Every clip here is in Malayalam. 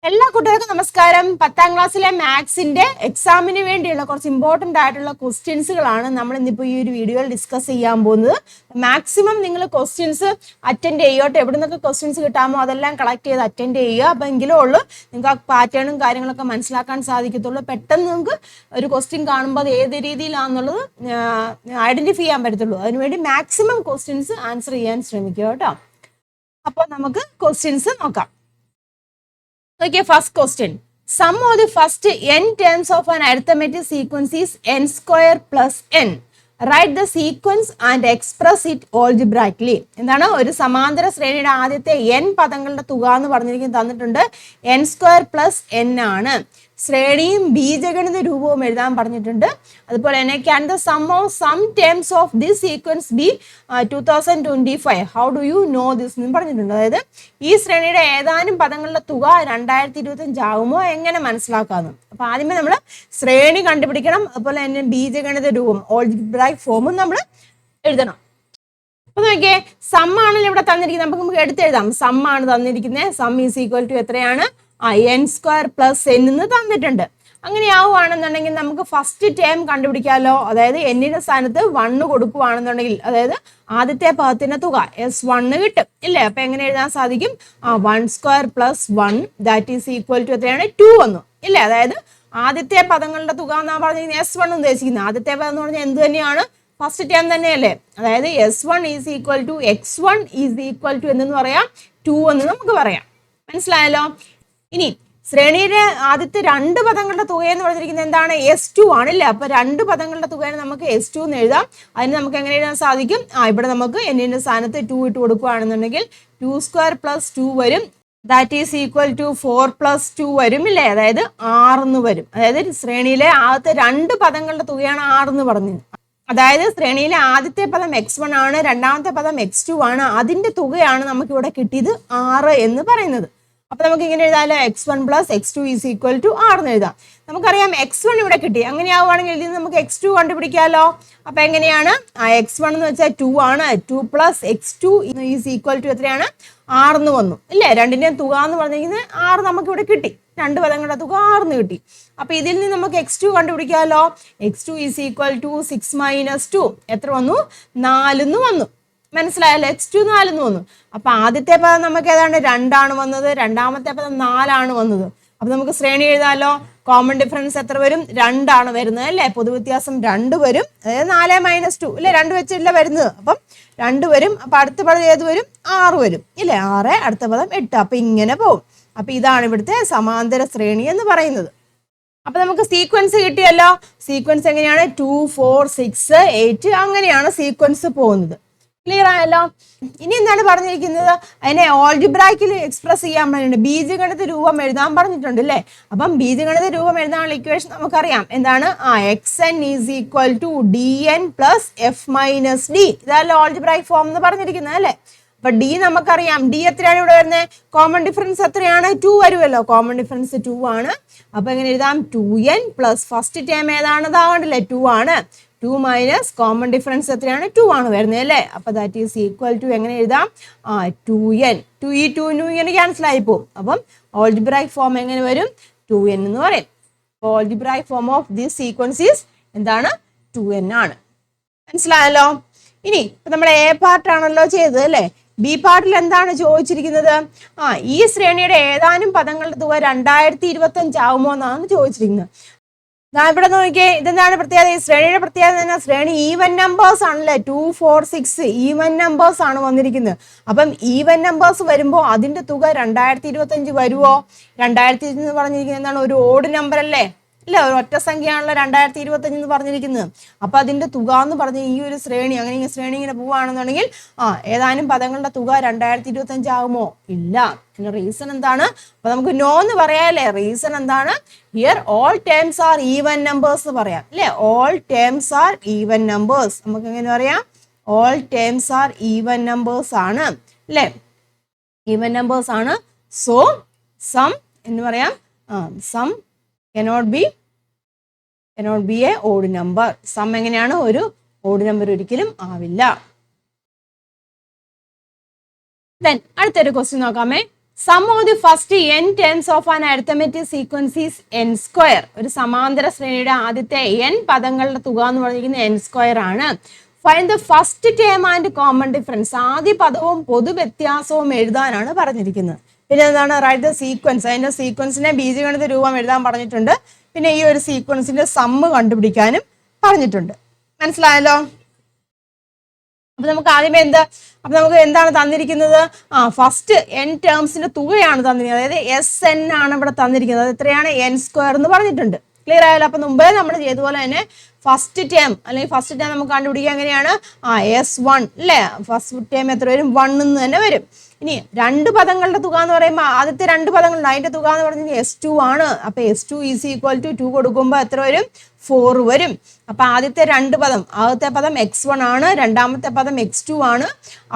എല്ലാ കൂട്ടുകാർക്കും നമസ്കാരം. 10ാം ക്ലാസ്സിലെ മാത്സിന്റെ എക്സാമിന് വേണ്ടിയുള്ള കുറച്ച് ഇമ്പോർട്ടൻ്റ് ആയിട്ടുള്ള ക്വസ്റ്റ്യൻസുകളാണ് നമ്മൾ ഇന്നിപ്പോൾ ഈ ഒരു വീഡിയോയിൽ ഡിസ്കസ് ചെയ്യാൻ പോകുന്നത്. മാക്സിമം നിങ്ങൾ ക്വസ്റ്റ്യൻസ് അറ്റൻഡ് ചെയ്യുക. എവിടെ നിന്നൊക്കെ ക്വസ്റ്റ്യൻസ് കിട്ടാമോ അതെല്ലാം കളക്ട് ചെയ്ത് അറ്റൻഡ് ചെയ്യുക. അപ്പം എങ്കിലും ഉള്ളൂ നിങ്ങൾക്ക് ആ പാറ്റേണും കാര്യങ്ങളൊക്കെ മനസ്സിലാക്കാൻ സാധിക്കത്തുള്ളൂ. പെട്ടെന്ന് നിങ്ങൾക്ക് ഒരു ക്വസ്റ്റ്യൻ കാണുമ്പോൾ അത് ഏത് രീതിയിലാണെന്നുള്ളത് ഐഡന്റിഫൈ ചെയ്യാൻ പറ്റത്തുള്ളൂ. അതിനുവേണ്ടി മാക്സിമം ക്വസ്റ്റ്യൻസ് ആൻസർ ചെയ്യാൻ ശ്രമിക്കുക കേട്ടോ. അപ്പോൾ നമുക്ക് ക്വസ്റ്റ്യൻസ് നോക്കാം. Okay, first question. Sum of the first n terms of an arithmetic sequence is n square plus n. Write the sequence and express it algebraically. എന്താണ് ഒരു സമാന്തര ശ്രേണിയുടെ ആദ്യത്തെ n പദങ്ങളുടെ തുക എന്ന് പറഞ്ഞിരിക്കുന്നത് തന്നിട്ടുണ്ട്. n സ്ക്വയർ പ്ലസ് n ആണ്. ശ്രേണിയും ബീജഗണിത രൂപവും എഴുതാൻ പറഞ്ഞിട്ടുണ്ട്. അതുപോലെ തന്നെ can the sum of some terms of this sequence be 2025? How do you know this എന്ന് പറഞ്ഞിട്ടുണ്ട്. അതായത് ഈ ശ്രേണിയുടെ ഏതാനും പദങ്ങളുടെ തുക 2025 ആകുമോ എങ്ങനെ മനസ്സിലാക്കാമെന്ന്. അപ്പൊ ആദ്യമേ നമ്മൾ ശ്രേണി കണ്ടുപിടിക്കണം. അതുപോലെ തന്നെ ബീജഗണിത രൂപം ഓൾജിബ്രായിക് ഫോമും നമ്മൾ എഴുതണം. അപ്പൊ നോക്കിയേ, സം ആണല്ലോ ഇവിടെ തന്നിരിക്കുന്നത്. നമുക്ക് എടുത്തെഴുതാം. സം ആണ് തന്നിരിക്കുന്നത്. സം ഈസ് ഈക്വൽ ടു എത്രയാണ്? n സ്ക്വയർ പ്ലസ് n എന്ന് തന്നിട്ടുണ്ട്. അങ്ങനെ ആവുകയാണെന്നുണ്ടെങ്കിൽ നമുക്ക് ഫസ്റ്റ് ടേം കണ്ടുപിടിക്കാമല്ലോ. അതായത് എന്നിന്റെ സ്ഥാനത്ത് 1 കൊടുക്കുകയാണെന്നുണ്ടെങ്കിൽ അതായത് ആദ്യത്തെ പദത്തിന്റെ തുക S1 കിട്ടും ഇല്ലേ. അപ്പൊ എങ്ങനെ എഴുതാൻ സാധിക്കും? 1 square plus 1 that is equal to എത്രയാണ്? 2 വന്നു ഇല്ലേ. അതായത് ആദ്യത്തെ പദങ്ങളുടെ തുക എന്നാ പറഞ്ഞിരിക്കുന്നത് S1 ഉദ്ദേശിക്കുന്നത്. ആദ്യത്തെ പദം എന്ന് പറഞ്ഞാൽ എന്ത് തന്നെയാണ്? ഫസ്റ്റ് ടേം തന്നെയല്ലേ. അതായത് S1 is equal to x1 is equal to എന്ന് പറയാം 2 എന്ന് നമുക്ക് പറയാം. മനസ്സിലായല്ലോ. ഇനി ശ്രേണിയുടെ ആദ്യത്തെ 2 പദങ്ങളുടെ തുക എന്ന് പറഞ്ഞിരിക്കുന്നത് എന്താണ്? S2 ആണല്ലേ. അപ്പൊ 2 പദങ്ങളുടെ തുകയാണ് നമുക്ക് S2 എന്ന് എഴുതാം. അതിന് നമുക്ക് എങ്ങനെ എഴുതാൻ സാധിക്കും? ഇവിടെ നമുക്ക് എന്നിന്റെ സ്ഥാനത്ത് 2 ഇട്ട് കൊടുക്കുകയാണെന്നുണ്ടെങ്കിൽ 2 സ്ക്വയർ പ്ലസ് 2 വരും. That is equal to 4 plus 2 വരും ഇല്ലേ. അതായത് 6 എന്ന് വരും. അതായത് ശ്രേണിയിലെ ആദ്യത്തെ 2 പദങ്ങളുടെ തുകയാണ് 6 എന്ന് പറഞ്ഞത്. അതായത് ശ്രേണിയിലെ ആദ്യത്തെ പദം x1 ആണ്, രണ്ടാമത്തെ പദം x2 ആണ്. അതിന്റെ തുകയാണ് നമുക്ക് ഇവിടെ കിട്ടിയത് 6 എന്ന് പറയുന്നത്. അപ്പൊ നമുക്ക് ഇങ്ങനെ എഴുതാമല്ലോ, x1 plus x2 is equal to 6 എന്ന് എഴുതാം. നമുക്കറിയാം x1 ഇവിടെ കിട്ടി. അങ്ങനെ ആവുകയാണെങ്കിൽ ഇതിൽ നമുക്ക് x2 കണ്ടുപിടിക്കാമല്ലോ. അപ്പൊ എങ്ങനെയാണ്? x1 എന്ന് വെച്ചാൽ 2 ആണ്. 2 plus x2 is equal to എത്രയാണ്? 6 എന്ന് വന്നു ഇല്ലേ. രണ്ടിന്റെയും തുക എന്ന് പറഞ്ഞിരിക്കുന്നത് 6 നമുക്ക് ഇവിടെ കിട്ടി. 2 പദങ്ങളുടെ തുക 6 എന്ന് കിട്ടി. അപ്പൊ ഇതിൽ നിന്ന് നമുക്ക് x2 കണ്ടുപിടിക്കാമല്ലോ. x2 is equal to 6 minus 2 എത്ര വന്നു? 4 എന്ന് വന്നു. മനസ്സിലായല്ലോ. x2 4 എന്ന് വന്നു. അപ്പൊ ആദ്യത്തെ പദം നമുക്ക് ഏതാണ്ട് 2 ആണ് വന്നത്, രണ്ടാമത്തെ പദം 4 ആണ് വന്നത്. അപ്പൊ നമുക്ക് ശ്രേണി എഴുതാമല്ലോ. കോമൺ ഡിഫറൻസ് എത്ര വരും? 2 ആണ് വരുന്നത് അല്ലേ. പൊതുവ്യത്യാസം 2 വരും. അതായത് 4 മൈനസ് 2 ഇല്ലേ. 2 വെച്ചില്ല വരുന്നത്. അപ്പം 2 വരും. അപ്പൊ അടുത്ത പദം ഏത് വരും? 6 വരും ഇല്ലേ. 6 അടുത്ത പദം 8. അപ്പൊ ഇങ്ങനെ പോകും. അപ്പൊ ഇതാണ് ഇവിടുത്തെ സമാന്തര ശ്രേണി എന്ന് പറയുന്നത്. അപ്പൊ നമുക്ക് സീക്വൻസ് കിട്ടിയല്ലോ. സീക്വൻസ് എങ്ങനെയാണ്? 2 4 6 8 അങ്ങനെയാണ് സീക്വൻസ് പോകുന്നത്. ക്ലിയർ ആയല്ലോ. ഇനി എന്താണ് പറഞ്ഞിരിക്കുന്നത്? അതിനെ ഓൾജിബ്രായിക്കിൽ എക്സ്പ്രസ് ചെയ്യാൻ പറഞ്ഞിട്ടുണ്ട്. ബീജഗണിത രൂപം എഴുതാൻ പറഞ്ഞിട്ടുണ്ട് അല്ലേ. അപ്പം ബീജഗണിത രൂപം എഴുതാനുള്ള ഇക്വേഷൻ നമുക്കറിയാം. എന്താണ്? xn is equal to dn plus f minus d. ഇതല്ല ഓൾജിബ്രായിക് ഫോം എന്ന് പറഞ്ഞിരിക്കുന്നത് അല്ലേ. അപ്പൊ d നമുക്കറിയാം. d എത്രയാണ് ഇവിടെ വരുന്നത്? കോമൺ ഡിഫറൻസ് എത്രയാണ്? 2 വരുമല്ലോ. കോമൺ ഡിഫറൻസ് 2 ആണ്. അപ്പൊ എങ്ങനെ എഴുതാം? 2n പ്ലസ് ഫസ്റ്റ് ടേം ഏതാണ്? ഇതാകണ്ടല്ലേ 2 ആണ്. 2 മൈനസ് കോമൺ ഡിഫറൻസ് എത്രയാണ്? 2 ആണ് വരുന്നത് അല്ലേ. അപ്പൊ ദാറ്റ് ഈസ് ഈക്വൽ ടു എങ്ങനെ എഴുതാം? 2n. 2 ഇങ്ങനെ ക്യാൻസൽ ആയി പോകും. അപ്പം ഓൾജിബ്രായിക് ഫോം എങ്ങനെ വരും? 2n എന്ന് പറയും. Algebraic form of this sequence is എന്താണ്? 2n ആണ്. മനസ്സിലായല്ലോ. ഇനി നമ്മൾ എ പാർട്ട് ആണല്ലോ ചെയ്തത് അല്ലേ. ബി പാർട്ടിൽ എന്താണ് ചോദിച്ചിരിക്കുന്നത്? ഈ ശ്രേണിയുടെ ഏതാനും പദങ്ങളുടെ തുക 2025 ആവുമോ എന്നാണ് ചോദിച്ചിരിക്കുന്നത്. ഇവിടെ നോക്കിയേ, ഇതെന്താണ് പ്രത്യേകത? ഈ ശ്രേണിയുടെ പ്രത്യേകത തന്നെ ശ്രേണി ഈവൻ നമ്പേഴ്സ് ആണല്ലേ. 2 4 6 ഈവൻ നമ്പേഴ്സ് ആണ് വന്നിരിക്കുന്നത്. അപ്പം ഈവൻ നമ്പേഴ്സ് വരുമ്പോൾ അതിന്റെ തുക 2025 വരുമോ? 2025 എന്ന് പറഞ്ഞിരിക്കുന്നത് എന്താണ്? ഒരു ഓഡ് നമ്പർ അല്ലേ. അല്ലേ, ഒരു ഒറ്റ സംഖ്യയാണല്ലോ 2025 എന്ന് പറഞ്ഞിരിക്കുന്നത്. അപ്പൊ അതിന്റെ തുക എന്ന് പറഞ്ഞ ഈ ഒരു ശ്രേണി അങ്ങനെ ശ്രേണി ഇങ്ങനെ പോവുകയാണെന്നുണ്ടെങ്കിൽ ഏതാനും പദങ്ങളുടെ തുക 2025 ആകുമോ? ഇല്ല. പിന്നെ റീസൺ എന്താണ്? അപ്പൊ നമുക്ക് നോ എന്ന് പറയാല്ലേ. റീസൺ എന്താണ്? Here all terms are even numbers എന്ന് പറയാം അല്ലെ. All terms are even numbers. നമുക്ക് എങ്ങനെ പറയാം? All terms are even numbers ആണ് അല്ലെ. ഈവൻ നമ്പേഴ്സ് ആണ്. സോ സം എന്ന് പറയാം. Sum cannot be a odd number. Sum എങ്ങനെയാണ്? ഒരു ഓഡ് നമ്പർ ഒരിക്കലും ആവില്ല. Then അടുത്തൊരു ക്വസ്റ്റ്യൻ നോക്കാമേ. Sum of the first n terms of an arithmetic sequence is n square. ഒരു സമാന്തര ശ്രേണിയുടെ ആദ്യത്തെ n പദങ്ങളുടെ തുക എന്ന് പറഞ്ഞിരിക്കുന്നത് n സ്ക്വയർ ആണ്. Find the first term and common difference. ആദ്യ പദവും പൊതു വ്യത്യാസവും എഴുതാനാണ് പറഞ്ഞിരിക്കുന്നത്. പിന്നെ എന്താണ് റൈറ്റ് ദ സീക്വൻസ്. അതിന്റെ സീക്വൻസിനെ ബീജഗണിത രൂപം എഴുതാൻ പറഞ്ഞിട്ടുണ്ട്. പിന്നെ ഈ ഒരു സീക്വൻസിന്റെ സമ്മ് കണ്ടുപിടിക്കാനും പറഞ്ഞിട്ടുണ്ട്. മനസ്സിലായല്ലോ? അപ്പൊ നമുക്ക് ആദ്യമേ നമുക്ക് എന്താണ് തന്നിരിക്കുന്നത്? ഫസ്റ്റ് n ടേംസിന്റെ തുകയാണ് തന്നിരിക്കുന്നത്. അതായത് SN ആണ് ഇവിടെ തന്നിരിക്കുന്നത്. അത് എത്രയാണ്? n സ്ക്വയർ എന്ന് പറഞ്ഞിട്ടുണ്ട്. ക്ലിയർ ആയല്ലോ? അപ്പൊ മുമ്പേ നമ്മൾ ചെയ്തതുപോലെ തന്നെ ഫസ്റ്റ് ടേം അല്ലെങ്കിൽ ഫസ്റ്റ് ടേം നമുക്ക് കണ്ടുപിടിക്കുക എങ്ങനെയാണ്? S1 അല്ലേ? ഫസ്റ്റ് ടേം എത്ര വരും? 1 എന്ന് തന്നെ വരും. ഇനി രണ്ട് പദങ്ങളുടെ തുക എന്ന് പറയുമ്പോൾ ആദ്യത്തെ രണ്ട് പദങ്ങളുണ്ട്, അതിന്റെ തുക എന്ന് പറഞ്ഞാൽ S2 ആണ്. അപ്പൊ S2 ഈസ് ഈക്വൽ ടു 2 കൊടുക്കുമ്പോൾ എത്ര വരും? 4 വരും. അപ്പൊ ആദ്യത്തെ രണ്ട് പദം, ആദ്യത്തെ പദം x1 ആണ്, രണ്ടാമത്തെ പദം x2 ആണ്.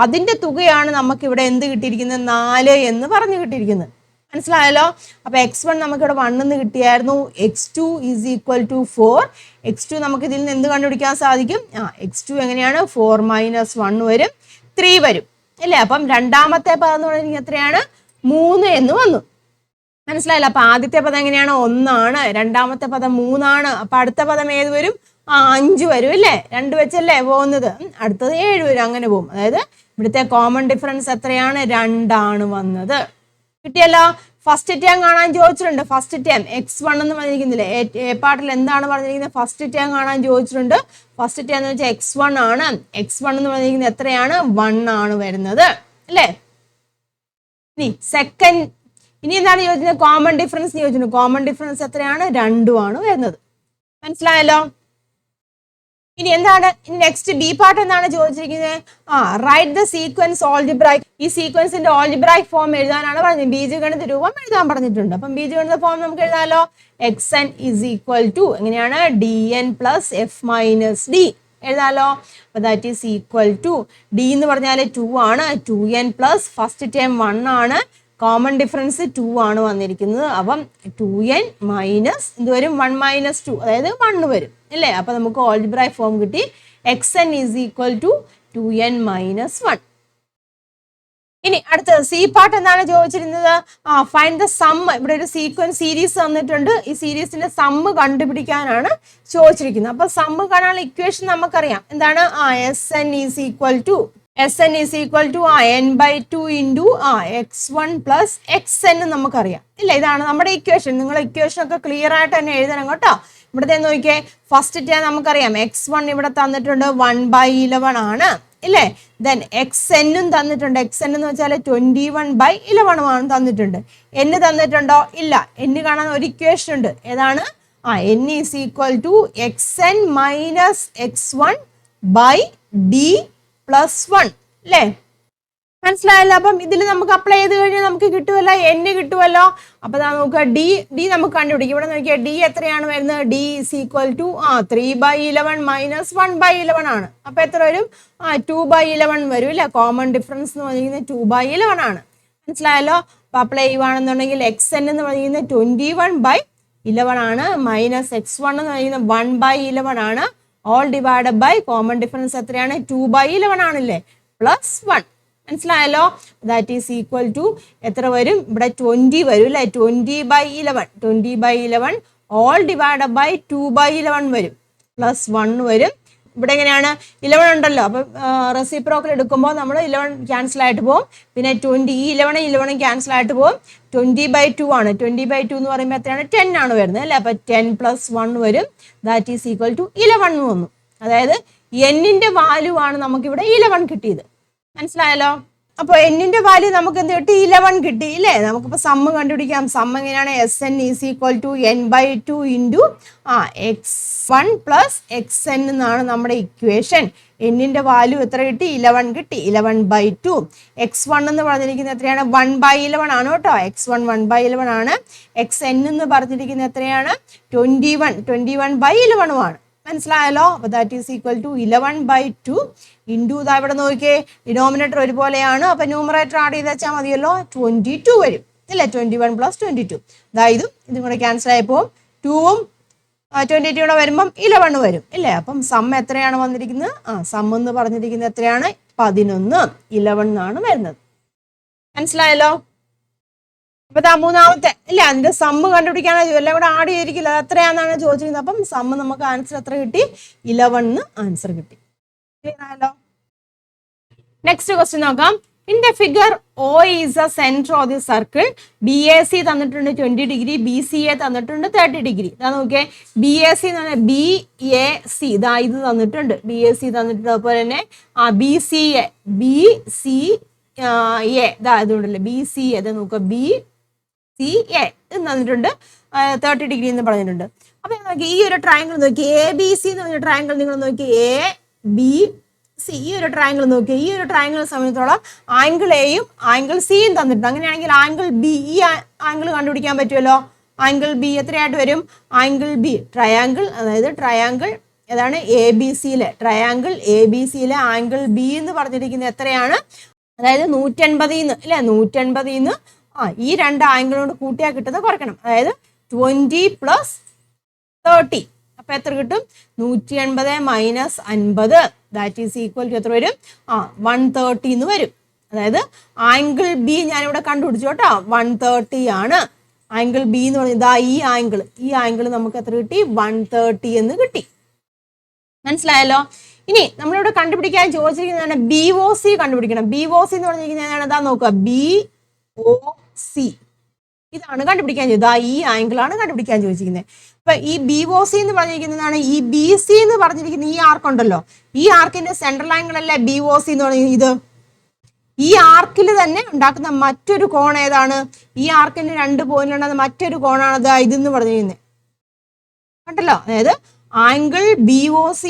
അതിന്റെ തുകയാണ് നമുക്ക് ഇവിടെ എന്ത് കിട്ടിയിരിക്കുന്നത്? 4 എന്ന് പറഞ്ഞു കിട്ടിയിരിക്കുന്നത്. മനസ്സിലായല്ലോ? അപ്പൊ x1 നമുക്ക് ഇവിടെ 1 എന്ന് കിട്ടിയായിരുന്നു. x2 is equal to 4. x2 നമുക്ക് ഇതിൽ നിന്ന് എന്ത് കണ്ടുപിടിക്കാൻ സാധിക്കും? x2 എങ്ങനെയാണ്? 4 മൈനസ് 1 വരും, 3 വരും അല്ലേ? അപ്പം രണ്ടാമത്തെ പദം എന്ന് പറഞ്ഞാൽ എത്രയാണ്? 3 എന്ന് വന്നു. മനസ്സിലായല്ലോ? അപ്പൊ ആദ്യത്തെ പദം എങ്ങനെയാണ്? 1 ആണ്, രണ്ടാമത്തെ പദം 3 ആണ്. അപ്പൊ അടുത്ത പദം ഏത് വരും? 5 വരും അല്ലേ? 2 വെച്ചല്ലേ പോകുന്നത്. അടുത്തത് 7 വരും, അങ്ങനെ പോകും. അതായത് ഇവിടുത്തെ കോമൺ ഡിഫറൻസ് എത്രയാണ്? 2 ആണ് വന്നത്. കിട്ടിയല്ലോ? ഫസ്റ്റ് ടേം കാണാൻ ചോദിച്ചിട്ടുണ്ട്. ഫസ്റ്റ് ടേം x1 എന്ന് പറഞ്ഞിരിക്കുന്നില്ലേ? എ പാർട്ടിൽ എന്താണ് പറഞ്ഞിരിക്കുന്നത്? ഫസ്റ്റ് ടേം കാണാൻ ചോദിച്ചിട്ടുണ്ട്. ഫസ്റ്റ് ടേം എന്ന് വെച്ചാൽ x1 ആണ്. x1 എന്ന് പറഞ്ഞിരിക്കുന്നത് എത്രയാണ്? 1 ആണ് വരുന്നത് അല്ലേ? ഇനി എന്താണ് ചോദിച്ചത്? കോമൺ ഡിഫറൻസ് ചോദിച്ചിട്ടുണ്ട്. കോമൺ ഡിഫറൻസ് എത്രയാണ്? 2 ആണ് വരുന്നത്. മനസ്സിലായല്ലോ? ഇനി എന്താണ് നെക്സ്റ്റ് ബി പാർട്ട് എന്താണ് ചോദിച്ചിരിക്കുന്നത്? Write the sequence algebraic. ഈ സീക്വൻസിന്റെ ഓൾജിബ്രായിക് ഫോം എഴുതാനാണ് പറഞ്ഞത്. ബീജഗണിത രൂപം എഴുതാൻ പറഞ്ഞിട്ടുണ്ട്. അപ്പം ബീജഗണിത ഫോം നമുക്ക് എഴുതാമല്ലോ. xn ഈസ് ഈക്വൽ ടു എങ്ങനെയാണ്? dn plus f minus d എഴുതാമല്ലോ. അപ്പൊ that is equal to d എന്ന് പറഞ്ഞാൽ 2 ആണ്. 2n പ്ലസ് ഫസ്റ്റ് ടേം 1 ആണ്. കോമൺ ഡിഫറൻസ് 2 ആണ് വന്നിരിക്കുന്നത്. അപ്പം 2n മൈനസ് എന്ത് വരും? 1 മൈനസ് 2, അതായത് 1 വരും അല്ലേ? അപ്പൊ നമുക്ക് ഓൾജിബ്രായിക് ഫോം കിട്ടി. xn is equal to 2n minus 1. ഇനി അടുത്തത് സി പാർട്ട് എന്താണ് ചോദിച്ചിരുന്നത്? Find the sum. ഇവിടെ ഒരു സീക്വൻസ് സീരീസ് തന്നിട്ടുണ്ട്. ഈ സീരീസിന്റെ സമ്മ് കണ്ടുപിടിക്കാനാണ് ചോദിച്ചിരിക്കുന്നത്. അപ്പൊ സമ്മ് കാണാനുള്ള ഇക്വേഷൻ നമുക്കറിയാം. എന്താണ്? SN is equal to n/2 into x1 plus xn നമുക്കറിയാം ഇല്ല? ഇതാണ് നമ്മുടെ ഇക്വേഷൻ. നിങ്ങൾ ഇക്വേഷൻ ഒക്കെ ക്ലിയർ ആയിട്ട് തന്നെ എഴുതണം കേട്ടോ. ഇവിടുത്തെ നോക്കിയേ, ഫസ്റ്റ് ടേം നമുക്കറിയാം x1 ഇവിടെ തന്നിട്ടുണ്ട് 1/11 ആണ് ഇല്ലേ? ദെൻ xn തന്നിട്ടുണ്ട്. xn എന്ന് വെച്ചാൽ 21/11 ആണ് തന്നിട്ടുണ്ട്. n തന്നിട്ടുണ്ടോ? ഇല്ല. n കാണാൻ ഒരു ഇക്വേഷൻ ഉണ്ട്. ഏതാണ്? n is equal to xn minus x1 by d plus 1 അല്ലേ? മനസ്സിലായല്ലോ? അപ്പം ഇതിൽ നമുക്ക് അപ്ലൈ ചെയ്ത് കഴിഞ്ഞാൽ നമുക്ക് കിട്ടുമല്ലോ, n കിട്ടുമല്ലോ. അപ്പൊ നമുക്ക് d നമുക്ക് കണ്ടുപിടിക്കും. ഇവിടെ നോക്കിയാൽ d എത്രയാണ് വരുന്നത്? d is equal to 3/11 minus 1/11 ആണ്. അപ്പൊ എത്ര വരും? 2/11 വരും അല്ലേ? കോമൺ ഡിഫറൻസ് എന്ന് പറഞ്ഞിരിക്കുന്നത് 2/11 ആണ്. മനസ്സിലായല്ലോ? അപ്പൊ അപ്ലൈ ചെയ്യുവാണെന്നുണ്ടെങ്കിൽ xn എന്ന് പറഞ്ഞിരിക്കുന്നത് 21/11 ആണ്. മൈനസ് x1 എന്ന് പറയുന്നത് 1/11 ആണ്. All divided by common difference എത്രയാണ്? 2/11 ആണല്ലേ? പ്ലസ് 1. മനസ്സിലായല്ലോ? ദാറ്റ് ഈസ് ഈക്വൽ ടു എത്ര വരും? ഇവിടെ 20 വരും അല്ലേ? 20/11 ഓൾ ഡിവൈഡഡ് ബൈ 2/11 വരും, പ്ലസ് 1 വരും. ഇവിടെ എങ്ങനെയാണ്? 11 ഉണ്ടല്ലോ. അപ്പം റെസിപ്രോക്കൽ എടുക്കുമ്പോൾ നമ്മൾ 11 ക്യാൻസൽ ആയിട്ട് പോകും. പിന്നെ 11 ക്യാൻസൽ ആയിട്ട് പോകും. 20/2 ആണ്. 20/2 എന്ന് പറയുമ്പോൾ എത്രയാണ്? 10 ആണ് വരുന്നത് അല്ലേ? അപ്പൊ 10 പ്ലസ് 1 വരും. ദാറ്റ് ഈസ് ഈക്വൽ ടു 11 എന്ന് വന്നു. അതായത് n-ന്റെ വാല്യൂ ആണ് നമുക്കിവിടെ 11 കിട്ടിയത്. മനസ്സിലായല്ലോ? അപ്പൊ n-ന്റെ വാല്യൂ നമുക്ക് എന്ത് കിട്ടി? 11 കിട്ടി ഇല്ലേ? നമുക്കിപ്പോ സമ്മ് കണ്ടുപിടിക്കാം. സമ്മ് എങ്ങനെയാണ്? SN is equal to n/2 into x1 plus xn എന്നാണ് നമ്മുടെ ഇക്വേഷൻ. n-ന്റെ വാല്യൂ എത്ര കിട്ടി? 11 കിട്ടി. 11/2. x1 എന്ന് പറഞ്ഞിരിക്കുന്നത് എത്രയാണ്? 1/11 ആണ് കേട്ടോ. x1 1/11 ആണ്. xn എന്ന് പറഞ്ഞിരിക്കുന്നത് എത്രയാണ്? 21/11 ആണ്. മനസ്സിലായല്ലോ? അപ്പൊ that is equal to 11/2 into ഇതാ ഇവിടെ നോക്കിയേ, ഡിനോമിനേറ്റർ ഒരുപോലെയാണ്. അപ്പൊ ന്യൂമറേറ്റർ ആഡ് ചെയ്ത് വെച്ചാൽ മതിയല്ലോ. 22 വരും അല്ലേ? 21 പ്ലസ് 22. അതായത് ഇതും കൂടെ ക്യാൻസൽ ആയപ്പോൾ 2ഉം 22 കൂടെ വരുമ്പം 11 വരും ഇല്ലേ? അപ്പം സം എത്രയാണ് വന്നിരിക്കുന്നത്? സം എന്ന് പറഞ്ഞിരിക്കുന്നത് എത്രയാണ്? 11. 11 ആണ് വരുന്നത്. മനസ്സിലായല്ലോ? അപ്പൊ മൂന്നാമത്തെ ഇല്ല, അതിന്റെ സമ്മ് കണ്ടുപിടിക്കാനാണ് എല്ലാം കൂടെ ആഡ് ചെയ്തിരിക്കില്ല, അത് എത്രയാണെന്നാണ് ചോദിച്ചിരിക്കുന്നത്. അപ്പം സമ്മ് നമുക്ക് ആൻസർ എത്ര കിട്ടി? 11 ആൻസർ കിട്ടി. നെക്സ്റ്റ് ക്വസ്റ്റ്യൻ നോക്കാം. In the figure O is A centre of the circle. BAC തന്നിട്ടുണ്ട് 20 ഡിഗ്രി, BCA തന്നിട്ടുണ്ട് 30 ഡിഗ്രി. ഇതാ നോക്കിയേ, BAC എന്ന് പറഞ്ഞാൽ BAC ഇതാ ഇത് തന്നിട്ടുണ്ട്, BAC തന്നിട്ടുണ്ട്. അതുപോലെ തന്നെ BCA ഇതാ ഇതുണ്ടല്ലേ BCA, ഇത് നോക്കുക BCA ഇത് തന്നിട്ടുണ്ട് 30 ഡിഗ്രി എന്ന് പറഞ്ഞിട്ടുണ്ട്. അപ്പൊ നോക്കി ഈ ഒരു ട്രയാങ്കിൾ നോക്കി, ABC എന്ന് പറഞ്ഞ ട്രയാങ്കിൾ നിങ്ങൾ നോക്കി, ABC ഈ ഒരു ട്രയാങ്കിൾ നോക്കി, ഈ ഒരു ട്രയാങ്കിൾ സംബന്ധിച്ചോളം ആംഗിൾ എയും ആംഗിൾ സിയും തന്നിട്ടുണ്ട്. അങ്ങനെയാണെങ്കിൽ ആംഗിൾ ബി, ഈ ആംഗിൾ കണ്ടുപിടിക്കാൻ പറ്റുമല്ലോ. ആംഗിൾ ബി എത്രയായിട്ട് വരും? ആംഗിൾ ബി ട്രയാങ്കിൾ, അതായത് ട്രയാങ്കിൾ ഏതാണ്? ABC-യിലെ ട്രയാങ്കിൾ ABC-യിലെ ആംഗിൾ ബി എന്ന് പറഞ്ഞിരിക്കുന്നത് എത്രയാണ്? അതായത് 180 അല്ലെ, 180 ഈ രണ്ട് ആംഗിളോട് കൂട്ടിയാൽ കിട്ടുന്നത് കുറയ്ക്കണം. അതായത് 20 + 30 അപ്പൊ എത്ര കിട്ടും? 180 - 50 ദാറ്റ് ഈസ് ഈക്വൽ ടു എത്ര വരും? 130 എന്ന് വരും. അതായത് ആംഗിൾ ബി ഞാനിവിടെ കണ്ടുപിടിച്ചു കേട്ടോ, 130 ആണ് ആംഗിൾ ബി എന്ന് പറയുന്നത്. ഇതാ ഈ ആംഗിൾ നമുക്ക് എത്ര കിട്ടി? 130 എന്ന് കിട്ടി. മനസ്സിലായല്ലോ? ഇനി നമ്മളിവിടെ കണ്ടുപിടിക്കാൻ ചോദിച്ചിരിക്കുന്നതാണ് BOC കണ്ടുപിടിക്കണം. BOC എന്ന് പറഞ്ഞിരിക്കുന്നത് എന്താ നോക്കുക, BOC ഇതാണ് കണ്ടുപിടിക്കാൻ ചോദിച്ചത്. ഈ ആംഗിൾ ആണ് കണ്ടുപിടിക്കാൻ ചോദിച്ചിരിക്കുന്നത്. അപ്പൊ ഈ BOC എന്ന് പറഞ്ഞിരിക്കുന്നതാണ് ഈ BC എന്ന് പറഞ്ഞിരിക്കുന്ന ഈ ആർക്ക് ഉണ്ടല്ലോ, ഈ ആർക്കിന്റെ സെൻട്രൽ ആംഗിൾ അല്ലേ BOC എന്ന് പറഞ്ഞിരിക്കുന്നത്. ഇത് ഈ ആർക്കിൽ തന്നെ ഉണ്ടാക്കുന്ന മറ്റൊരു കോൺ ഏതാണ്? ഈ ആർക്കിന്റെ 2 പോയിന്റ് ഉണ്ടാകുന്ന മറ്റൊരു കോണാണ് ഇതെന്ന് പറഞ്ഞിരിക്കുന്നത് കണ്ടല്ലോ. അതായത് ആംഗിൾ BOC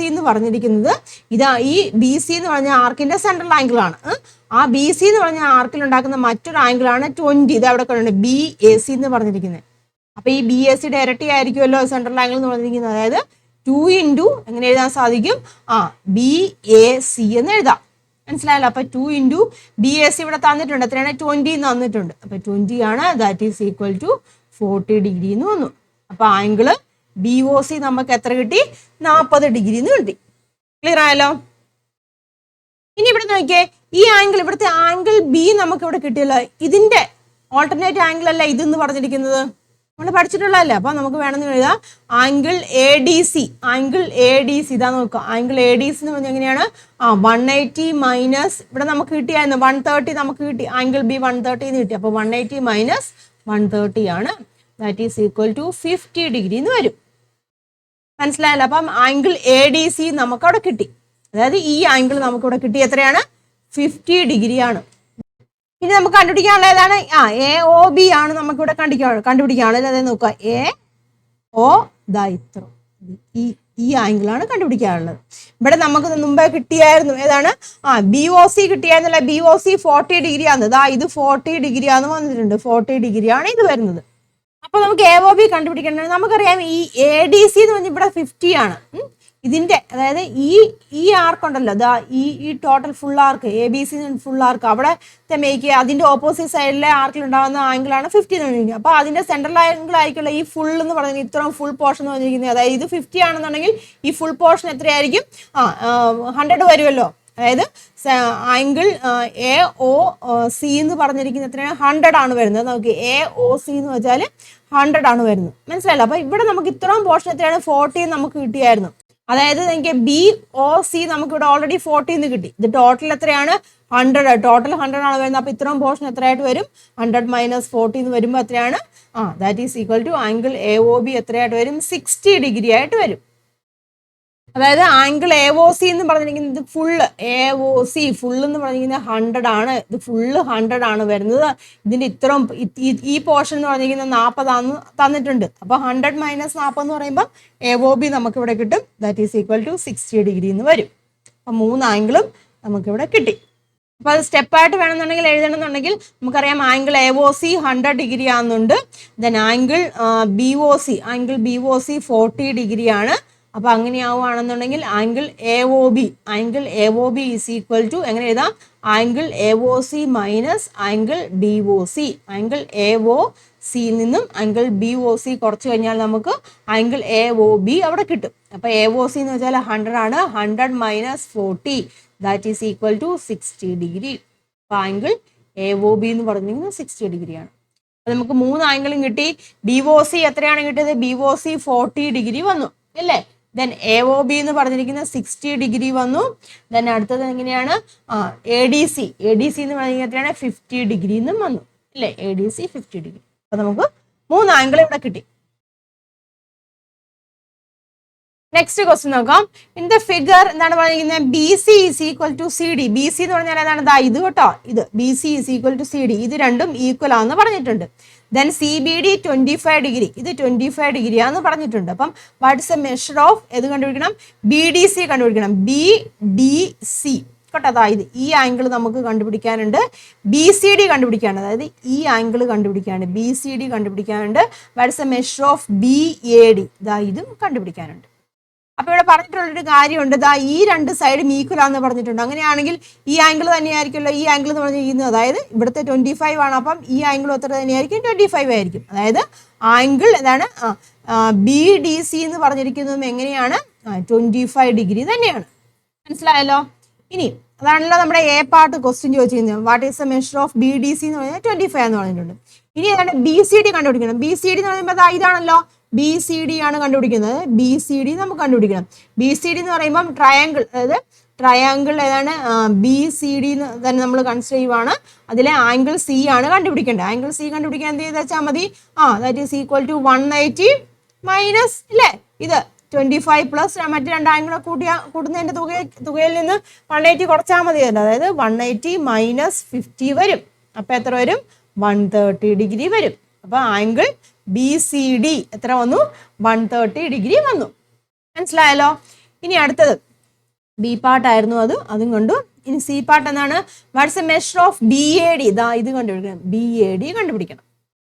എന്ന് പറഞ്ഞിരിക്കുന്നത് ഇതാ ഈ BC എന്ന് പറഞ്ഞ ആർക്കിന്റെ സെൻട്രൽ ആംഗിൾ ആണ്. ആ BC എന്ന് പറഞ്ഞ ആർക്കിൽ ഉണ്ടാക്കുന്ന മറ്റൊരു ആംഗിൾ ആണ് 20. ഇത് അവിടെ കണ്ടുണ്ട് BAC എന്ന് പറഞ്ഞിരിക്കുന്നത്. അപ്പൊ ഈ BACയുടെ ഇരട്ടി ആയിരിക്കുമല്ലോ സെൻട്രൽ ആംഗിൾ എന്ന് പറഞ്ഞിരിക്കുന്നത്. അതായത് 2 × എങ്ങനെ എഴുതാൻ സാധിക്കും? BAC എന്ന് എഴുതാം. മനസ്സിലായല്ലോ? അപ്പൊ 2 × BAC ഇവിടെ തന്നിട്ടുണ്ട്. എത്രയാണ്? 20 തന്നിട്ടുണ്ട്. അപ്പൊ 20 ആണ്, that is equal to 40 degree എന്ന് വന്നു. അപ്പൊ ആംഗിള് BOC നമുക്ക് എത്ര കിട്ടി? 40 ഡിഗ്രി എന്ന് കിട്ടി. ക്ലിയർ ആയല്ലോ? ഇനി ഇവിടെ നോക്കിയേ, ഈ ആംഗിൾ, ഇവിടുത്തെ ആംഗിൾ ബി നമുക്ക് ഇവിടെ കിട്ടിയല്ലോ. ഇതിന്റെ ഓൾട്ടർനേറ്റ് ആംഗിൾ അല്ല ഇതെന്ന് പറഞ്ഞിരിക്കുന്നത്, നമ്മൾ പഠിച്ചിട്ടുള്ളതല്ലേ. അപ്പൊ നമുക്ക് വേണമെന്ന് എഴുതാം ആംഗിൾ ADC. ആംഗിൾ ADC ഇതാ നോക്കുക, ആംഗിൾ ADC എന്ന് പറഞ്ഞാൽ എങ്ങനെയാണ്? 180 മൈനസ് ഇവിടെ നമുക്ക് കിട്ടിയായിരുന്നു 130 നമുക്ക് കിട്ടി, ആംഗിൾ ബി 130 എന്ന് കിട്ടി. അപ്പൊ 180 മൈനസ് 130 ആണ്, that is equal to 50 degree എന്ന് വരും. മനസ്സിലായല്ലോ? അപ്പം ആംഗിൾ ADC നമുക്ക് അവിടെ കിട്ടി. അതായത് ഈ ആംഗിൾ നമുക്ക് ഇവിടെ കിട്ടി എത്രയാണ്? 50 ഡിഗ്രി ആണ്. ഇനി നമുക്ക് കണ്ടുപിടിക്കാനുള്ള ഏതാണ്? AOB ആണ് നമുക്ക് ഇവിടെ കണ്ടുപിടിക്കാനുള്ളത്. അതായത് നോക്കുക, AO ഇത്ര ഈ ആംഗിൾ ആണ് കണ്ടുപിടിക്കാനുള്ളത്. ഇവിടെ നമുക്ക് മുമ്പേ കിട്ടിയായിരുന്നു ഏതാണ്? BOC കിട്ടിയായിരുന്നല്ല, BOC 40 ഡിഗ്രി ആണ്. ഇത് 40 ഡിഗ്രി ആണെന്ന് വന്നിട്ടുണ്ട്, 40 ഡിഗ്രി ആണ് ഇത് വരുന്നത്. അപ്പൊ നമുക്ക് AOB കണ്ടുപിടിക്കേണ്ടത്, നമുക്കറിയാം ഈ ADC എന്ന് പറഞ്ഞാൽ ഇവിടെ 50 ആണ്. ഇതിന്റെ അതായത് ഈ ആർക്ക് ഉണ്ടല്ലോ, ഈ ടോട്ടൽ ഫുൾ ആർക്ക് ABC ഫുൾ ആർക്ക് അവിടെ മേക്ക് അതിന്റെ ഓപ്പോസിറ്റ് സൈഡിലെ ആർക്കിൽ ഉണ്ടാകുന്ന ആംഗിൾ ആണ് 50 എന്ന് പറഞ്ഞിരിക്കുന്നത്. അപ്പൊ അതിന്റെ സെൻട്രൽ ആംഗിൾ ആയിരിക്കുമല്ലോ ഈ ഫുൾ എന്ന് പറഞ്ഞാൽ ഇത്രയും ഫുൾ പോർഷൻ എന്ന് പറഞ്ഞിരിക്കുന്നത്. അതായത് ഇത് 50 ആണെന്നുണ്ടെങ്കിൽ ഈ ഫുൾ പോർഷൻ എത്രയായിരിക്കും? 100 വരുമല്ലോ. അതായത് ആംഗിൾ AOC എന്ന് പറഞ്ഞിരിക്കുന്നത് എത്രയാണ്? 100 ആണ് വരുന്നത്. നമുക്ക് AOC എന്ന് വെച്ചാൽ 100 ആണ് വരുന്നത്. മനസ്സിലായല്ലോ? അപ്പൊ ഇവിടെ നമുക്ക് ഇത്രയും പോർഷൻ എത്രയാണ്? 40 നമുക്ക് കിട്ടിയായിരുന്നു. അതായത് എനിക്ക് BOC നമുക്ക് ഇവിടെ ഓൾറെഡി 40 എന്ന് കിട്ടി. ഇത് ടോട്ടൽ എത്രയാണ്? 100. ടോട്ടൽ 100 ആണ് വരുന്നത്. അപ്പൊ ഇത്രയും പോർഷൻ എത്രയായിട്ട് വരും? 100 മൈനസ് 40 എന്ന് വരുമ്പോൾ എത്രയാണ്? That is equal to angle AOB എത്രയായിട്ട് വരും? 60 ഡിഗ്രി ആയിട്ട് വരും. അതായത് ആംഗിൾ AOC എന്ന് പറഞ്ഞിരിക്കുന്നത് ഫുള്ള് AOC ഫുൾ എന്ന് പറഞ്ഞിരിക്കുന്നത് 100 ആണ്. ഇത് ഫുള്ള് 100 ആണ് വരുന്നത്. ഇതിന്റെ ഇത്രയും ഈ പോർഷൻ എന്ന് പറഞ്ഞിരിക്കുന്നത് 40 തന്നിട്ടുണ്ട്. അപ്പൊ 100 മൈനസ് 40 എന്ന് പറയുമ്പോൾ AOB നമുക്ക് ഇവിടെ കിട്ടും. That is equal to 60 degree എന്ന് വരും. അപ്പൊ 3 ആംഗിളും നമുക്കിവിടെ കിട്ടി. അപ്പൊ അത് സ്റ്റെപ്പായിട്ട് വേണമെന്നുണ്ടെങ്കിൽ എഴുതണമെന്നുണ്ടെങ്കിൽ നമുക്കറിയാം ആംഗിൾ AOC 100 ഡിഗ്രി ആണെന്നുണ്ട്. ദെൻ ആംഗിൾ BOC 40 ഡിഗ്രി ആണ്. അപ്പൊ അങ്ങനെയാവുകയാണെന്നുണ്ടെങ്കിൽ angle AOB is equal to എങ്ങനെ എഴുതാം? Angle AOC minus angle BOC. Angle AOC നിന്നും ആംഗിൾ BOC കുറച്ച് കഴിഞ്ഞാൽ നമുക്ക് ആംഗിൾ AOB അവിടെ കിട്ടും. അപ്പൊ AOC എന്ന് വെച്ചാൽ 100 ആണ്. 100 minus 40 that is equal to 60 degree. അപ്പൊ ആംഗിൾ AOB എന്ന് പറഞ്ഞിരിക്കുന്നത് 60 ഡിഗ്രിയാണ്. അപ്പൊ നമുക്ക് 3 ആംഗിളും കിട്ടി. BOC എത്രയാണ് കിട്ടിയത്? BOC 40 ഡിഗ്രി വന്നു അല്ലേ? ദെൻ AOB എന്ന് പറഞ്ഞിരിക്കുന്നത് 60 ഡിഗ്രി വന്നു. ദെൻ അടുത്തത് എങ്ങനെയാണ്? ADC എന്ന് പറഞ്ഞിരിക്കുന്നത് എത്രയാണ്? 50 ഡിഗ്രി എന്നും വന്നു അല്ലേ? ADC 50 degree. അപ്പൊ നമുക്ക് 3 ആംഗിൾ ഇവിടെ കിട്ടി. നെക്സ്റ്റ് ക്വസ്റ്റ്യൻ നോക്കാം. ഇൻ ദ ഫിഗർ എന്താണ് പറയുന്നത്? BC is equal to CD. BC എന്ന് പറഞ്ഞാൽ ഏതാണ്? ഇത് കേട്ടോ, ഇത് BC is equal to CD. ഇത് രണ്ടും ഈക്വൽ ആണെന്ന് പറഞ്ഞിട്ടുണ്ട്. ദെൻ CBD 25 ഡിഗ്രി, ഇത് 25 ഡിഗ്രി ആണെന്ന് പറഞ്ഞിട്ടുണ്ട്. അപ്പം വാട്ട്സ് എ മെഷർ ഓഫ് ഏത് കണ്ടുപിടിക്കണം? BDC കണ്ടുപിടിക്കണം. BDC കേട്ടോ, അതായത് ഈ ആംഗിൾ നമുക്ക് കണ്ടുപിടിക്കാനുണ്ട്. BCD കണ്ടുപിടിക്കാനുണ്ട്, അതായത് ഈ ആംഗിൾ കണ്ടുപിടിക്കാനുണ്ട്. BCD കണ്ടുപിടിക്കാനുണ്ട്. What's a measure of BAD, ഇതും കണ്ടുപിടിക്കാനുണ്ട്. അപ്പൊ ഇവിടെ പറഞ്ഞിട്ടുള്ളൊരു കാര്യമുണ്ട്, ഈ രണ്ട് സൈഡും ഈക്വൽ ആണെന്ന് പറഞ്ഞിട്ടുണ്ട്. അങ്ങനെയാണെങ്കിൽ ഈ ആംഗിൾ തന്നെയായിരിക്കുമല്ലോ ഈ ആംഗിൾ എന്ന് പറഞ്ഞിരിക്കുന്നത്. അതായത് ഇവിടുത്തെ 25 ആണ്, അപ്പം ഈ ആംഗിൾ എത്ര തന്നെയായിരിക്കും? 25 ആയിരിക്കും. അതായത് ആംഗിൾ എന്താണ്? BDC എന്ന് പറഞ്ഞിരിക്കുന്നതും എങ്ങനെയാണ്? 25 ഡിഗ്രി തന്നെയാണ്. മനസ്സിലായല്ലോ? ഇനി അതാണല്ലോ നമ്മുടെ A പാർട്ട് ക്വസ്റ്റ്യൻ ചോദിച്ചിരുന്നത്. What is the measure of BDC എന്ന് പറഞ്ഞാൽ 25 എന്ന് പറഞ്ഞിട്ടുണ്ട്. ഇനി ഏതാണ്? BCD കണ്ടുപിടിക്കണം. BCD എന്ന് പറയുമ്പോൾ ഇതാണല്ലോ, BCD ആണ് കണ്ടുപിടിക്കുന്നത്. BCD നമുക്ക് കണ്ടുപിടിക്കണം. BCD എന്ന് പറയുമ്പം ട്രയാങ്കിൾ, അതായത് ട്രയാങ്കിൾ ഏതാണ്? BCD തന്നെ നമ്മൾ കൺസിഡർ ചെയ്യുവാണ്. അതിലെ ആംഗിൾ C ആണ് കണ്ടുപിടിക്കേണ്ടത്. ആംഗിൾ C കണ്ടുപിടിക്കാൻ എന്ത് ചെയ്താൽ വെച്ചാൽ മതി? That is equal to 180 minus ഇല്ലേ, ഇത് 25 പ്ലസ് മറ്റു രണ്ട് ആംഗിളെ കൂട്ടുന്നതിന്റെ തുകയിൽ നിന്ന് 180 കുറച്ചാൽ മതി. അതായത് 180 മൈനസ് 50 വരും. അപ്പൊ എത്ര വരും? 130 ഡിഗ്രി വരും. അപ്പൊ ആംഗിൾ BCD എത്ര വന്നു? 130 ഡിഗ്രി വന്നു. മനസ്സിലായല്ലോ? ഇനി അടുത്തത് B പാർട്ടായിരുന്നു, അതും കണ്ടു. ഇനി C പാർട്ട് എന്താണ്? Watts a measure of BAD? ഇത് കണ്ടുപിടിക്കണം. BAD കണ്ടുപിടിക്കണം.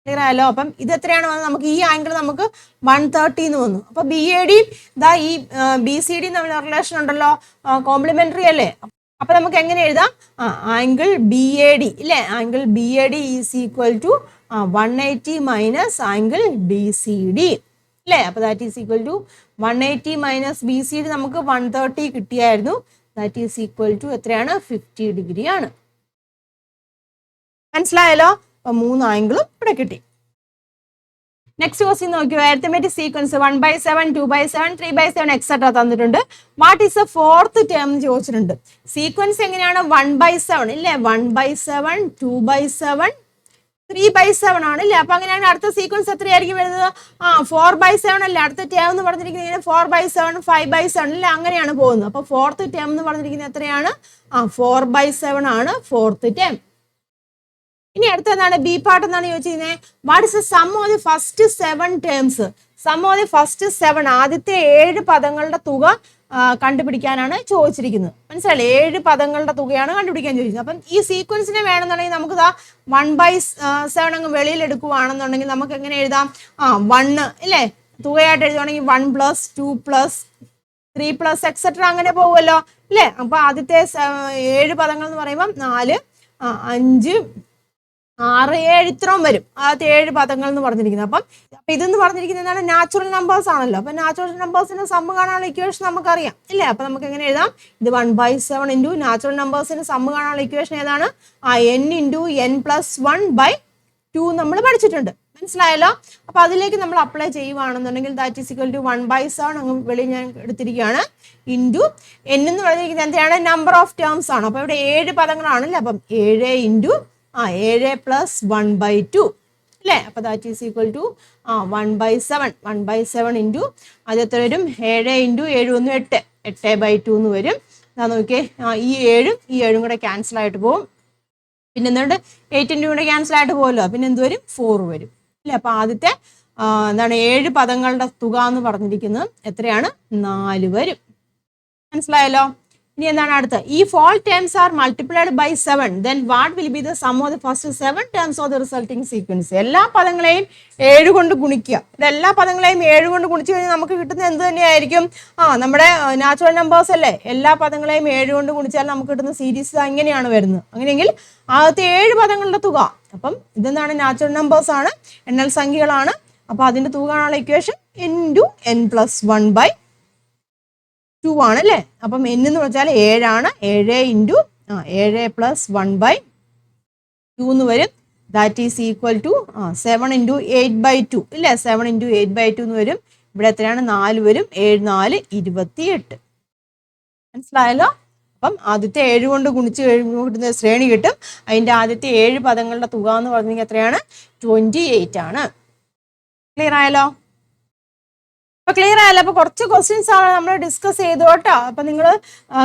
ക്ലിയർ ആയല്ലോ? അപ്പം ഇത് എത്രയാണ് വന്നത്? നമുക്ക് ഈ ആംഗിൾ നമുക്ക് 130 എന്ന് വന്നു. അപ്പൊ BAD ഈ BCD തമ്മിൽ റിലേഷൻ ഉണ്ടല്ലോ, കോംപ്ലിമെന്ററി അല്ലേ? അപ്പൊ നമുക്ക് എങ്ങനെ എഴുതാം? ആംഗിൾ BAD ഇല്ലേ? Angle BAD is equal to 180 minus angle BCD അല്ലേ? അപ്പൊ that is equal to 180 minus BCD നമുക്ക് 130 കിട്ടിയായിരുന്നു. ദാറ്റ് ഈസ് ഈക്വൽ ടു എത്രയാണ്? 50 ഡിഗ്രി ആണ്. മനസ്സിലായല്ലോ? അപ്പൊ 3 ആംഗിളും ഇവിടെ കിട്ടി. നെക്സ്റ്റ് ക്വസ്റ്റ്യൻ നോക്കിയോ. അരിത്തമെറ്റിക് സീക്വൻസ് 1/7, 2/7, 3/7 എക്സെട്ര തന്നിട്ടുണ്ട്. What is A fourth term ചോദിച്ചിട്ടുണ്ട്. സീക്വൻസ് എങ്ങനെയാണ്? 1/7 ഇല്ലേ? 1/7, 2/7, 3/7 ആണ് അല്ലേ? അപ്പൊ അങ്ങനെയാണ് അടുത്ത സീക്വൻസ് എത്രയായിരിക്കും വരുന്നത്? 4/7 അല്ലേ? അടുത്ത ടേം എന്ന് പറഞ്ഞിരിക്കുന്നത് 4/7, 5/7 അല്ലേ? അങ്ങനെയാണ് പോകുന്നത്. അപ്പൊ ഫോർത്ത് ടേം എന്ന് പറഞ്ഞിരിക്കുന്നത് എത്രയാണ്? 4/7 ആണ് ഫോർത്ത് ടേം. ഇനി അടുത്തതാണ് B പാർട്ട് എന്നാണ് ചോദിച്ചിരുന്നത്. What is the sum of the first 7 terms? Sum of the first 7, ആദ്യത്തെ 7 പദങ്ങളുടെ തുക കണ്ടുപിടിക്കാനാണ് ചോദിച്ചിരിക്കുന്നത്. മനസ്സിലായില്ലേ? 7 പദങ്ങളുടെ തുകയാണ് കണ്ടുപിടിക്കാൻ ചോദിച്ചത്. അപ്പം ഈ സീക്വൻസിനെ വേണമെന്നുണ്ടെങ്കിൽ നമുക്ക് 1/7 അങ്ങ് വെളിയിൽ എടുക്കുവാണെന്നുണ്ടെങ്കിൽ നമുക്ക് എങ്ങനെ എഴുതാം? 1 ഇല്ലേ? തുകയായിട്ട് എഴുതുവാണെങ്കിൽ 1 + 2 + 3 + എക്സെട്ര അങ്ങനെ പോകുമല്ലോ അല്ലേ? അപ്പൊ ആദ്യത്തെ 7 പദങ്ങൾ എന്ന് പറയുമ്പോൾ 4, 5, 6, 7 ഇത്രയും വരും. ആദ്യത്തെ 7 പദങ്ങൾ എന്ന് പറഞ്ഞിരിക്കുന്നത്. അപ്പം ഇതെന്ന് പറഞ്ഞിരിക്കുന്നത് എന്താണ്? നാച്ചുറൽ നമ്പേഴ്സ് ആണല്ലോ. അപ്പൊ നാച്ചുറൽ നമ്പേഴ്സിന്റെ സമ്മ് കാണാനുള്ള ഇക്വേഷൻ നമുക്കറിയാം ഇല്ലേ? അപ്പൊ നമുക്ക് എങ്ങനെ എഴുതാം? ഇത് 1/7 ഇൻറ്റു നാച്ചുറൽ നമ്പേഴ്സിന്റെ സമ്മ് കാണാനുള്ള ഇക്വേഷൻ ഏതാണ്? n ഇൻറ്റു n + 1/2 നമ്മൾ പഠിച്ചിട്ടുണ്ട്. മനസ്സിലായല്ലോ? അപ്പൊ അതിലേക്ക് നമ്മൾ അപ്ലൈ ചെയ്യുവാണെന്നുണ്ടെങ്കിൽ ദാറ്റ് ഈസ് ഈക്വൽ ടു 1/7 അങ്ങ് വെളി ഞാൻ എടുത്തിരിക്കുകയാണ്. ഇൻറ്റു n എന്ന് പറഞ്ഞിരിക്കുന്നത് എന്താണ്? നമ്പർ ഓഫ് ടേംസ് ആണ്. അപ്പൊ ഇവിടെ 7 പദങ്ങളാണല്ലേ? അപ്പം 7 ഇൻറ്റു 7 + 1/2 അല്ലേ? അപ്പൊ that is equal to 1/7 into അത് എത്ര വരും? 7 ഇൻറ്റു 7 1 8, 8/2 എന്ന് വരും. നോക്കിയേ, ഈ 7 കൂടെ ക്യാൻസൽ ആയിട്ട് പോകും. പിന്നെ എന്തുകൊണ്ട് 8 കൂടെ ക്യാൻസൽ ആയിട്ട് പോകുമല്ലോ. പിന്നെ എന്ത് വരും? 4 വരും അല്ലേ? അപ്പൊ ആദ്യത്തെ 7 പദങ്ങളുടെ തുക എന്ന് പറഞ്ഞിരിക്കുന്നത് എത്രയാണ്? 4 വരും. മനസ്സിലായല്ലോ? ഇനി എന്താണ് അടുത്ത്? If all terms are multiplied by 7, then what will be the sum of the first 7 terms of the resulting sequence? എല്ലാ പദങ്ങളെയും 7 കൊണ്ട് ഗുണിക്കുക. ഇതെല്ലാ പദങ്ങളെയും 7 കൊണ്ട് ഗുണിച്ചു കഴിഞ്ഞാൽ നമുക്ക് കിട്ടുന്ന എന്ത് തന്നെയായിരിക്കും? നമ്മുടെ നാച്ചുറൽ നമ്പേഴ്സ് അല്ലേ? എല്ലാ പദങ്ങളെയും 7 കൊണ്ട് ഗുണിച്ചാൽ നമുക്ക് കിട്ടുന്ന സീരീസ് ഇങ്ങനെയാണ് വരുന്നത്. അങ്ങനെയെങ്കിൽ ആദ്യത്തെ 7 പദങ്ങളുടെ തുക, അപ്പം ഇതെന്താണ്? നാച്ചുറൽ നമ്പേഴ്സ് ആണ്, എണ്ണൽ സംഖ്യകളാണ്. അപ്പൊ അതിന്റെ തുക കാണാനുള്ള ഇക്വേഷൻ ഇൻറ്റു n + 1/2 ആണ് അല്ലേ? അപ്പം n എന്ന് വെച്ചാൽ 7 ആണ്. 7 ഇൻറ്റു 7 + 1/2 എന്ന് വരും. ദാറ്റ് ഈസ് ഈക്വൽ ടു 7 × 8/2 ഇല്ലേ? 7 × 8/2 എന്ന് വരും. ഇവിടെ എത്രയാണ്? 4 വരും. 7 4 28. മനസ്സിലായല്ലോ? അപ്പം ആദ്യത്തെ 7 കൊണ്ട് ഗുണിച്ച് കിട്ടുന്ന ശ്രേണി കിട്ടും. അതിൻ്റെ ആദ്യത്തെ 7 പദങ്ങളുടെ തുക എന്ന് പറഞ്ഞെങ്കിൽ എത്രയാണ്? 28 ആണ്. ക്ലിയർ ആയല്ലോ? അപ്പൊ ക്ലിയർ ആയല്ലോ? അപ്പൊ കുറച്ച് ക്വസ്റ്റ്യൻസ് ആണ് നമ്മൾ ഡിസ്കസ് ചെയ്തു കേട്ടോ. അപ്പൊ നിങ്ങൾ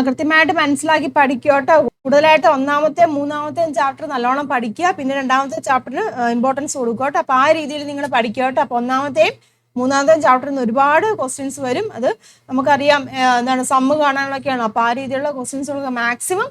കൃത്യമായിട്ട് മനസ്സിലാക്കി പഠിക്കുക കേട്ടോ. കൂടുതലായിട്ട് 1-ാമത്തെയും 3-ാമത്തെയും ചാപ്റ്റർ നല്ലോണം പഠിക്കുക. പിന്നെ 2-ാമത്തെ ചാപ്റ്ററിന് ഇമ്പോർട്ടൻസ് കൊടുക്കുക കേട്ടോ. അപ്പൊ ആ രീതിയിൽ നിങ്ങൾ പഠിക്കുക കേട്ടോ. അപ്പൊ 1-ാമത്തെയും 3-ാമത്തെയും ചാപ്റ്ററിൽ നിന്ന് ഒരുപാട് ക്വസ്റ്റ്യൻസ് വരും. അത് നമുക്കറിയാം, എന്താണ് സമ്മ് കാണാനുള്ളൊക്കെയാണ്. അപ്പൊ ആ രീതിയിലുള്ള ക്വസ്റ്റ്യൻസുകളൊക്കെ മാക്സിമം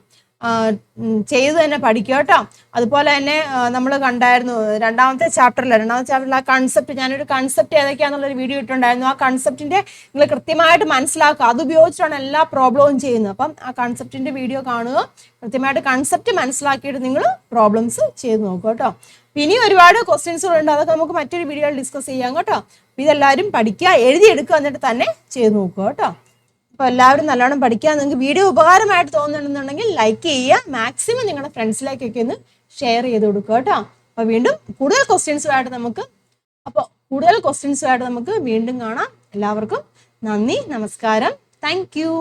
ചെയ്ത് തന്നെ പഠിക്കുക കേട്ടോ. അതുപോലെ തന്നെ നമ്മൾ കണ്ടായിരുന്നു 2-ാമത്തെ ചാപ്റ്ററിൽ ആ കൺസെപ്റ്റ്, ഞാനൊരു കൺസെപ്റ്റ് ഏതൊക്കെയാണെന്നുള്ളൊരു വീഡിയോ ഇട്ടുണ്ടായിരുന്നു. ആ കൺസെപ്റ്റിന്റെ നിങ്ങൾ കൃത്യമായിട്ട് മനസ്സിലാക്കുക. അത് ഉപയോഗിച്ചിട്ടാണ് എല്ലാ പ്രോബ്ലവും ചെയ്യുന്നത്. അപ്പം ആ കൺസെപ്റ്റിന്റെ വീഡിയോ കാണുക, കൃത്യമായിട്ട് കൺസെപ്റ്റ് മനസ്സിലാക്കിയിട്ട് നിങ്ങൾ പ്രോബ്ലംസ് ചെയ്ത് നോക്കുക കേട്ടോ. ഇനി ഒരുപാട് ക്വസ്റ്റ്യൻസുകളുണ്ട്, അതൊക്കെ നമുക്ക് മറ്റൊരു വീഡിയോയിൽ ഡിസ്കസ് ചെയ്യാം കേട്ടോ. ഇതെല്ലാവരും പഠിക്കുക, എഴുതിയെടുക്കുക, എന്നിട്ട് തന്നെ ചെയ്ത് നോക്കുക കേട്ടോ. അപ്പോൾ എല്ലാവരും നല്ലോണം പഠിക്കുക. നിങ്ങൾക്ക് വീഡിയോ ഉപകാരമായിട്ട് തോന്നുന്നുണ്ടെന്നുണ്ടെങ്കിൽ ലൈക്ക് ചെയ്യുക, മാക്സിമം നിങ്ങളുടെ ഫ്രണ്ട്സിലേക്കൊക്കെ ഒന്ന് ഷെയർ ചെയ്ത് കൊടുക്കുക കേട്ടോ. അപ്പോൾ വീണ്ടും കൂടുതൽ ക്വസ്റ്റ്യൻസുമായിട്ട് നമുക്ക് വീണ്ടും കാണാം. എല്ലാവർക്കും നന്ദി, നമസ്കാരം, താങ്ക് യു.